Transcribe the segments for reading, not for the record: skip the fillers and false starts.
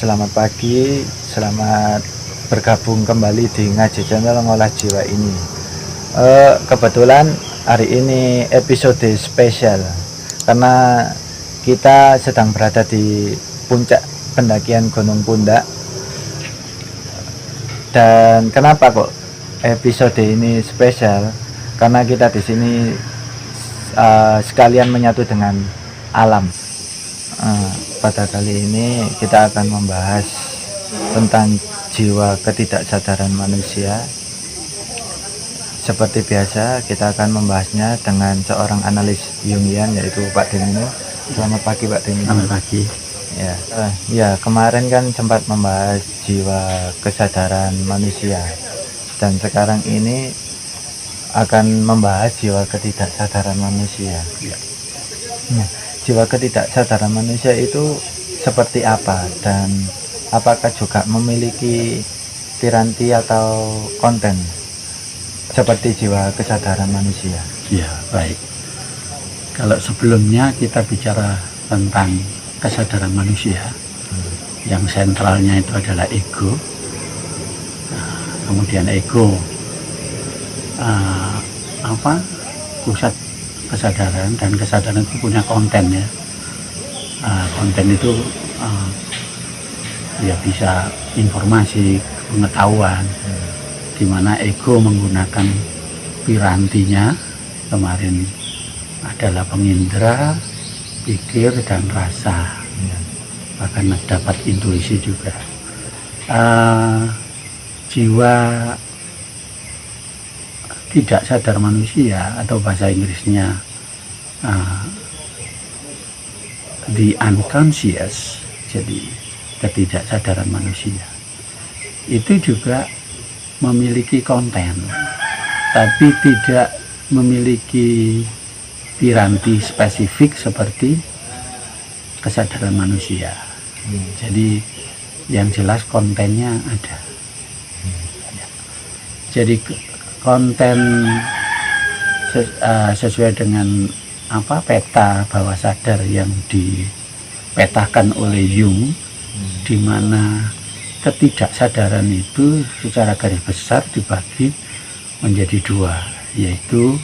Selamat pagi, selamat bergabung kembali di Ngaji Channel Ngolah Jiwa ini. Kebetulan hari ini episode spesial karena kita sedang berada di puncak pendakian Gunung Pundak. Dan kenapa kok episode ini spesial? Karena kita di sini sekalian menyatu dengan alam. Pada kali ini kita akan membahas tentang jiwa ketidaksadaran manusia. Seperti biasa kita akan membahasnya dengan seorang analis Jungian, yaitu Pak Denino. Selamat pagi Pak Denino. Selamat pagi. Ya, kemarin kan sempat membahas jiwa kesadaran manusia, dan sekarang ini akan membahas jiwa ketidaksadaran manusia. Jiwa ketidaksadaran manusia itu seperti apa, dan apakah juga memiliki piranti atau konten seperti jiwa kesadaran manusia? Ya, baik. Kalau sebelumnya kita bicara tentang kesadaran manusia, yang sentralnya itu adalah ego. Kemudian ego pusat kesadaran, dan kesadaran itu punya konten ya. Konten itu ya bisa informasi, pengetahuan, di mana ego menggunakan pirantinya kemarin adalah pengindra, pikir dan rasa, bahkan dapat intuisi juga. Jiwa tidak sadar manusia, atau bahasa Inggrisnya the unconscious, jadi ketidaksadaran manusia itu juga memiliki konten, tapi tidak memiliki piranti spesifik seperti kesadaran manusia. Jadi yang jelas kontennya ada. Jadi konten sesuai dengan peta bawah sadar yang dipetakan oleh Jung, di mana ketidaksadaran itu secara garis besar dibagi menjadi dua, yaitu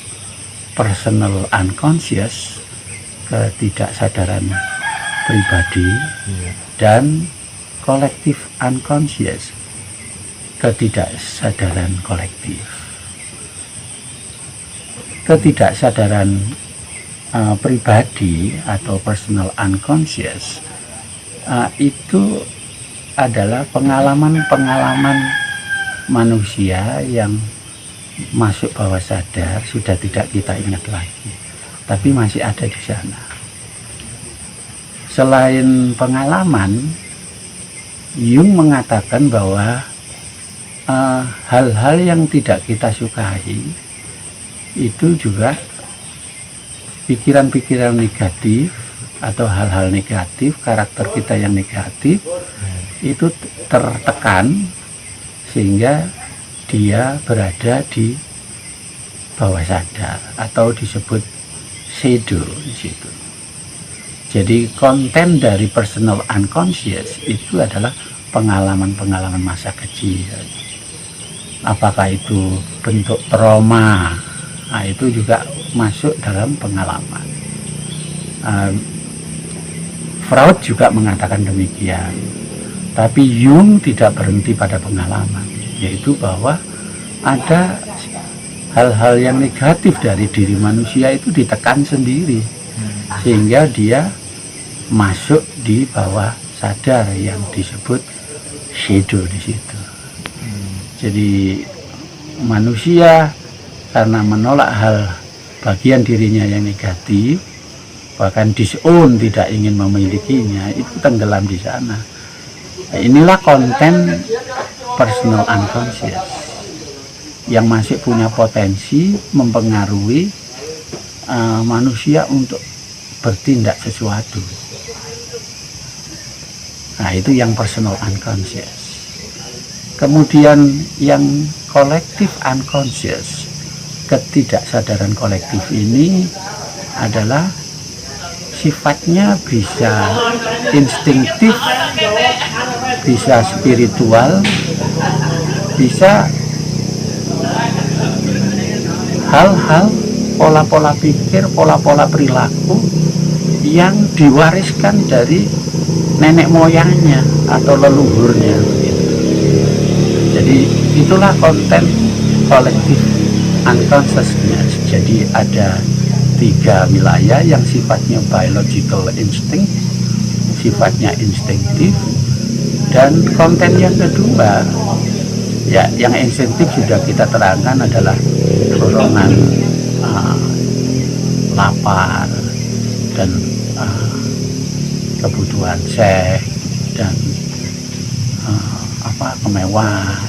personal unconscious, ketidaksadaran pribadi, dan collective unconscious, ketidaksadaran kolektif. Ketidaksadaran pribadi atau personal unconscious itu adalah pengalaman-pengalaman manusia yang masuk bawah sadar, sudah tidak kita ingat lagi, tapi masih ada di sana. Selain pengalaman, Jung mengatakan bahwa hal-hal yang tidak kita sukai itu juga pikiran-pikiran negatif atau hal-hal negatif, karakter kita yang negatif itu tertekan sehingga dia berada di bawah sadar atau disebut shadow di situ. Jadi konten dari personal unconscious itu adalah pengalaman-pengalaman masa kecil. Apakah itu bentuk trauma, itu juga masuk dalam pengalaman. Freud juga mengatakan demikian, tapi Jung tidak berhenti pada pengalaman, yaitu bahwa ada hal-hal yang negatif dari diri manusia itu ditekan sendiri, sehingga dia masuk di bawah sadar yang disebut shadow di situ. Jadi manusia karena menolak hal bagian dirinya yang negatif, bahkan disown, tidak ingin memilikinya, itu tenggelam di sana. Nah, inilah konten personal unconscious yang masih punya potensi mempengaruhi manusia untuk bertindak sesuatu. Nah, itu yang personal unconscious. Kemudian yang collective unconscious, ketidaksadaran kolektif ini adalah sifatnya bisa instinktif, bisa spiritual, bisa hal-hal pola-pola pikir, pola-pola perilaku yang diwariskan dari nenek moyangnya atau leluhurnya. Jadi itulah konten kolektif unconsciousness. Jadi ada 3 wilayah yang sifatnya biological instinct, sifatnya instinktif, dan konten yang kedua ya yang instinktif sudah kita terangkan adalah dorongan lapar dan kebutuhan seks dan kemewahan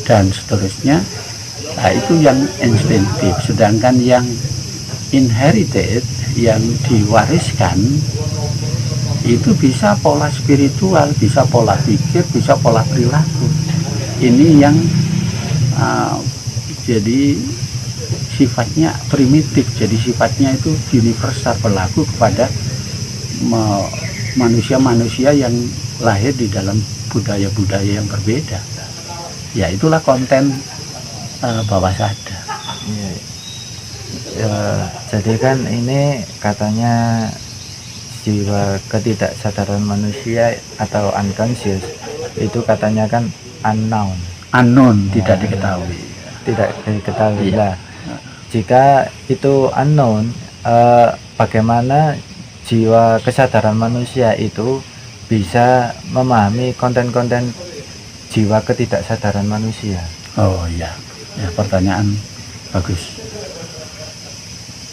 dan seterusnya. Nah, itu yang instinktif. Sedangkan yang inherited, yang diwariskan, itu bisa pola spiritual, bisa pola pikir, bisa pola perilaku. Ini yang jadi sifatnya primitif, jadi sifatnya itu universal, berlaku kepada manusia-manusia yang lahir di dalam budaya-budaya yang berbeda. Ya itulah konten bawah sadar. Ya, jadi kan ini katanya jiwa ketidaksadaran manusia atau unconscious itu katanya kan unknown, tidak diketahui. Tidak diketahui. Iya. Lah, jika itu unknown, bagaimana jiwa kesadaran manusia itu bisa memahami konten-konten jiwa ketidaksadaran manusia? Oh iya, ya pertanyaan bagus.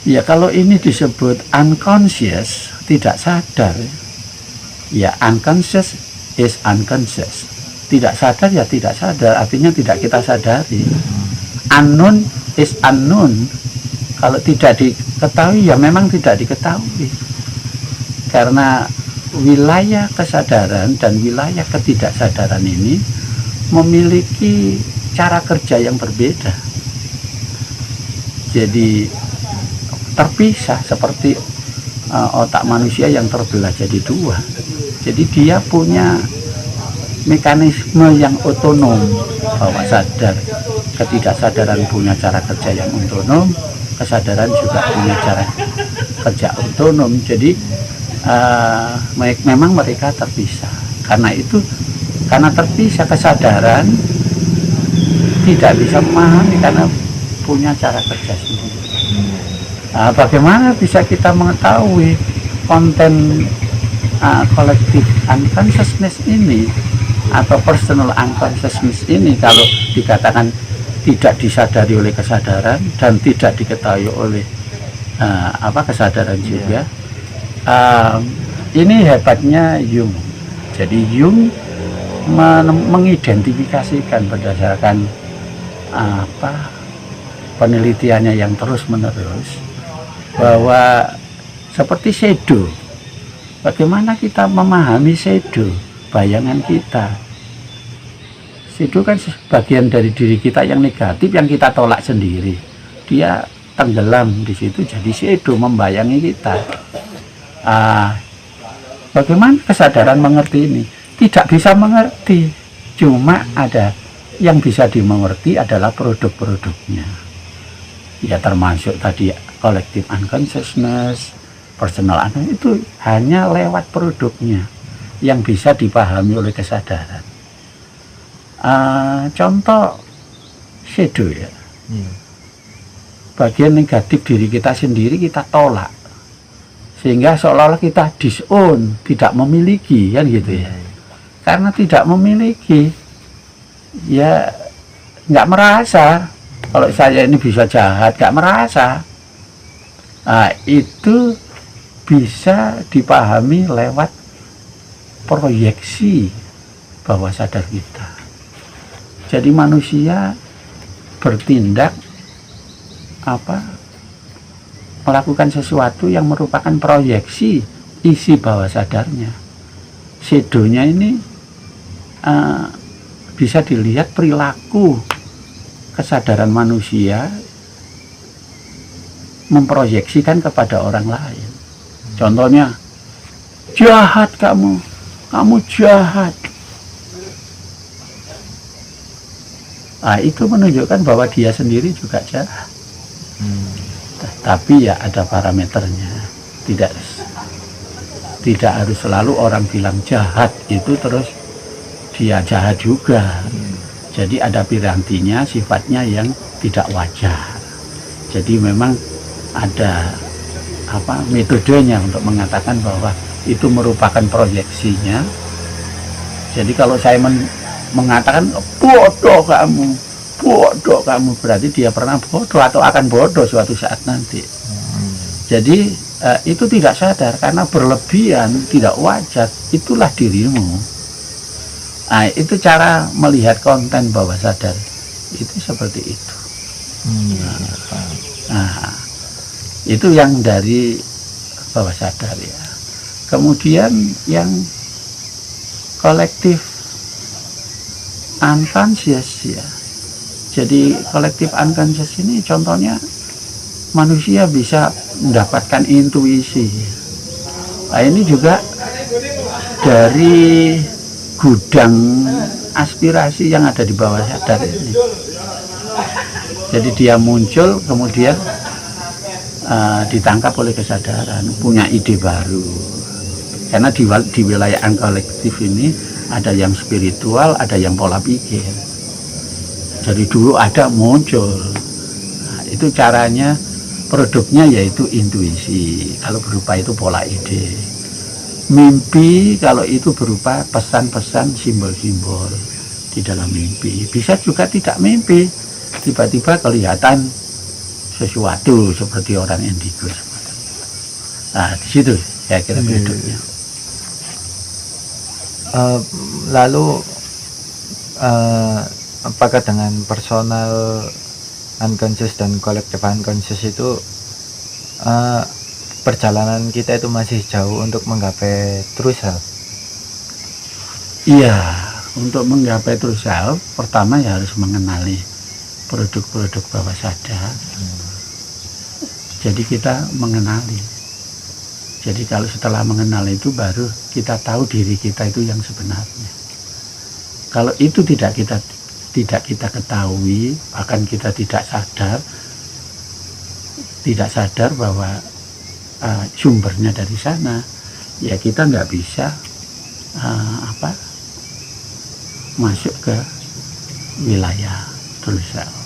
Ya kalau ini disebut unconscious, tidak sadar. Ya unconscious is unconscious. Tidak sadar ya tidak sadar, artinya tidak kita sadari. Unknown is unknown. Kalau tidak diketahui ya memang tidak diketahui. Karena wilayah kesadaran dan wilayah ketidaksadaran ini memiliki cara kerja yang berbeda. Jadi terpisah seperti otak manusia yang terbelah jadi 2. Jadi dia punya mekanisme yang otonom, bawah sadar, ketidaksadaran punya cara kerja yang otonom, kesadaran juga punya cara kerja otonom. Jadi memang mereka terpisah. Karena itu, karena terpisah, kesadaran tidak bisa memahami karena punya cara kerja sendiri. Nah, bagaimana bisa kita mengetahui konten kolektif unconsciousness ini atau personal unconsciousness ini kalau dikatakan tidak disadari oleh kesadaran dan tidak diketahui oleh kesadaran juga? Ini hebatnya Jung. Jadi Jung mengidentifikasikan berdasarkan penelitiannya yang terus menerus bahwa seperti shadow. Bagaimana kita memahami shadow, bayangan kita? Shadow kan bagian dari diri kita yang negatif yang kita tolak sendiri. Dia tenggelam di situ jadi shadow membayangi kita. Bagaimana kesadaran mengerti ini? Tidak bisa mengerti. Cuma ada yang bisa dimengerti adalah produk-produknya. Ya termasuk tadi collective unconsciousness, personal unconsciousness, itu hanya lewat produknya yang bisa dipahami oleh kesadaran. Contoh shadow ya. Bagian negatif diri kita sendiri kita tolak. Sehingga seolah-olah kita disown, tidak memiliki, kan gitu ya. Karena tidak memiliki, ya nggak merasa. Kalau saya ini bisa jahat, nggak merasa. Nah, itu bisa dipahami lewat proyeksi bawah sadar kita. Jadi manusia bertindak melakukan sesuatu yang merupakan proyeksi isi bawah sadarnya. Shadow-nya ini bisa dilihat perilaku kesadaran manusia memproyeksikan kepada orang lain. Contohnya, jahat kamu jahat. Nah, itu menunjukkan bahwa dia sendiri juga jahat. Tapi ya ada parameternya. Tidak harus selalu orang bilang jahat itu terus dia jahat juga. Jadi ada pirantinya, sifatnya yang tidak wajar. Jadi memang ada metodenya untuk mengatakan bahwa itu merupakan proyeksinya. Jadi kalau saya mengatakan bodoh kamu, berarti dia pernah bodoh atau akan bodoh suatu saat nanti. Jadi itu tidak sadar karena berlebihan, tidak wajar. Itulah dirimu. Nah, itu cara melihat konten bawah sadar itu seperti itu. Nah, itu yang dari bawah sadar ya. Kemudian yang kolektif unconscious ya. Jadi kolektif unconscious ini contohnya manusia bisa mendapatkan intuisi. Nah, ini juga dari gudang aspirasi yang ada di bawah sadar ini. Jadi dia muncul kemudian ditangkap oleh kesadaran, punya ide baru. Karena di wilayah kolektif ini ada yang spiritual, ada yang pola pikir. Jadi dulu ada muncul. Nah, itu caranya, produknya yaitu intuisi. Kalau berupa itu pola ide. Mimpi kalau itu berupa pesan-pesan, simbol-simbol di dalam mimpi. Bisa juga tidak mimpi. Tiba-tiba kelihatan sesuatu seperti orang indigo. Nah, di situ saya kira produknya. Lalu apakah dengan personal unconscious dan collective unconscious itu perjalanan kita itu masih jauh untuk menggapai true self? Iya, untuk menggapai true self pertama ya harus mengenali produk-produk bawah sadar. Jadi kita mengenali. Jadi kalau setelah mengenal itu baru kita tahu diri kita itu yang sebenarnya. Kalau itu tidak kita ketahui, bahkan kita tidak sadar bahwa sumbernya dari sana, ya kita nggak bisa masuk ke wilayah true self.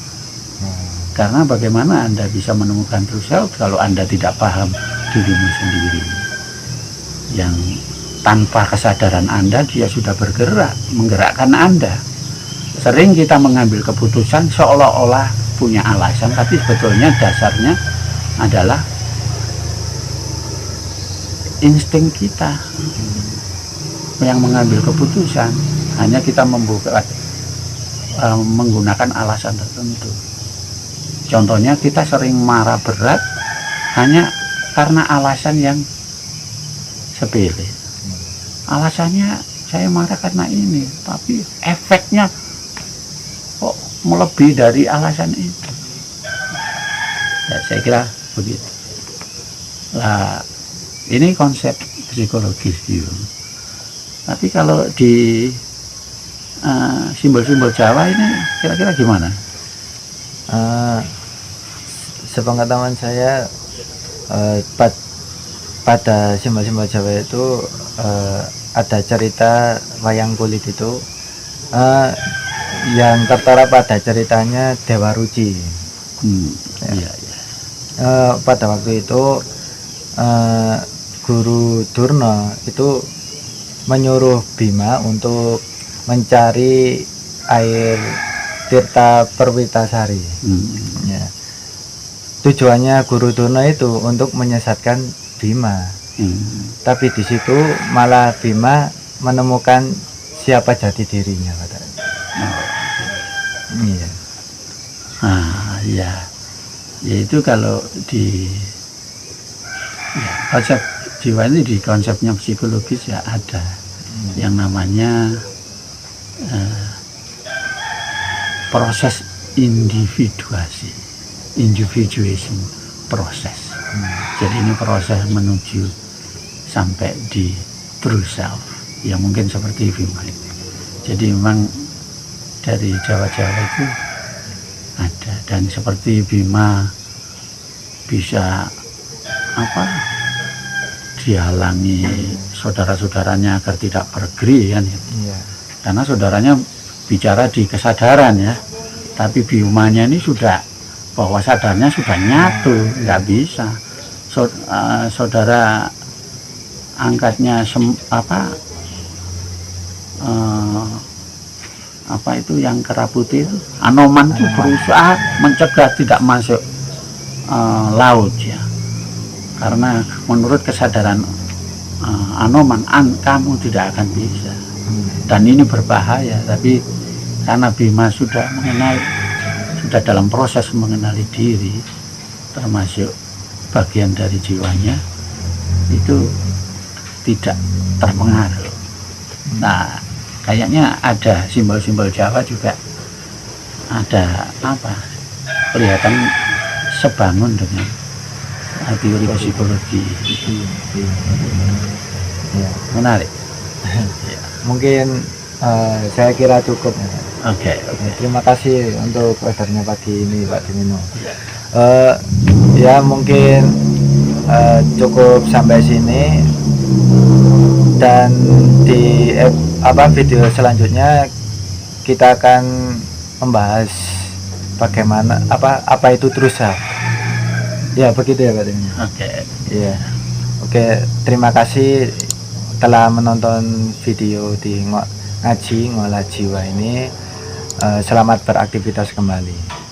Karena bagaimana Anda bisa menemukan true self kalau Anda tidak paham dirimu sendiri, yang tanpa kesadaran Anda dia sudah menggerakkan Anda. Sering kita mengambil keputusan seolah-olah punya alasan, tapi sebetulnya dasarnya adalah insting kita yang mengambil keputusan. Hanya kita menggunakan alasan tertentu. Contohnya kita sering marah berat hanya karena alasan yang sepele. Alasannya saya marah karena ini, tapi efeknya kok melebihi dari alasan itu. Ya, saya kira begitu. Lah, ini konsep psikologis Jung. Tapi kalau di simbol-simbol Jawa ini kira-kira gimana? Sepengetahuan saya pada simbol-simbol Jawa itu ada cerita wayang kulit itu yang tertera pada ceritanya Dewa Ruci. Iya. Pada waktu itu Guru Durna itu menyuruh Bima untuk mencari air Tirta Perwitasari. Ya. Tujuannya Guru Durna itu untuk menyesatkan Bima. Tapi di situ malah Bima menemukan siapa jati dirinya, katanya. Iya. Iya. Yaitu kalau di konsep jiwa ini, di konsepnya psikologis ya ada yang namanya proses individuation proses. Jadi ini proses menuju sampai di true self, ya mungkin seperti Bima itu. Jadi memang dari Jawa-Jawa itu ada, dan seperti Bima bisa dihalangi saudara-saudaranya agar tidak bergeri kan ya. Iya. Karena saudaranya bicara di kesadaran ya, tapi Bimanya ini sudah, bahwa sadarnya sudah nyatu, nggak bisa. Saudara angkatnya apa itu yang kera putih itu, Anoman itu berusaha mencegah tidak masuk laut ya, karena menurut kesadaran Anoman, kamu tidak akan bisa, dan ini berbahaya. Tapi karena Bima sudah dalam proses mengenali diri, termasuk bagian dari jiwanya, itu tidak terpengaruh. Nah, kayaknya ada simbol-simbol Jawa juga, ada kelihatan sebangun dengan teori psikologi itu. Ya. Menarik. Mungkin saya kira cukup. Oke. Terima kasih untuk webiarnya pagi ini Pak Dimino. Ya mungkin cukup sampai sini, dan di video selanjutnya kita akan membahas bagaimana apa itu true self. Ya begitu ya Pak Dimino. Oke. Iya. Oke, terima kasih telah menonton video di ngaji ngolah jiwa ini. Selamat beraktivitas kembali.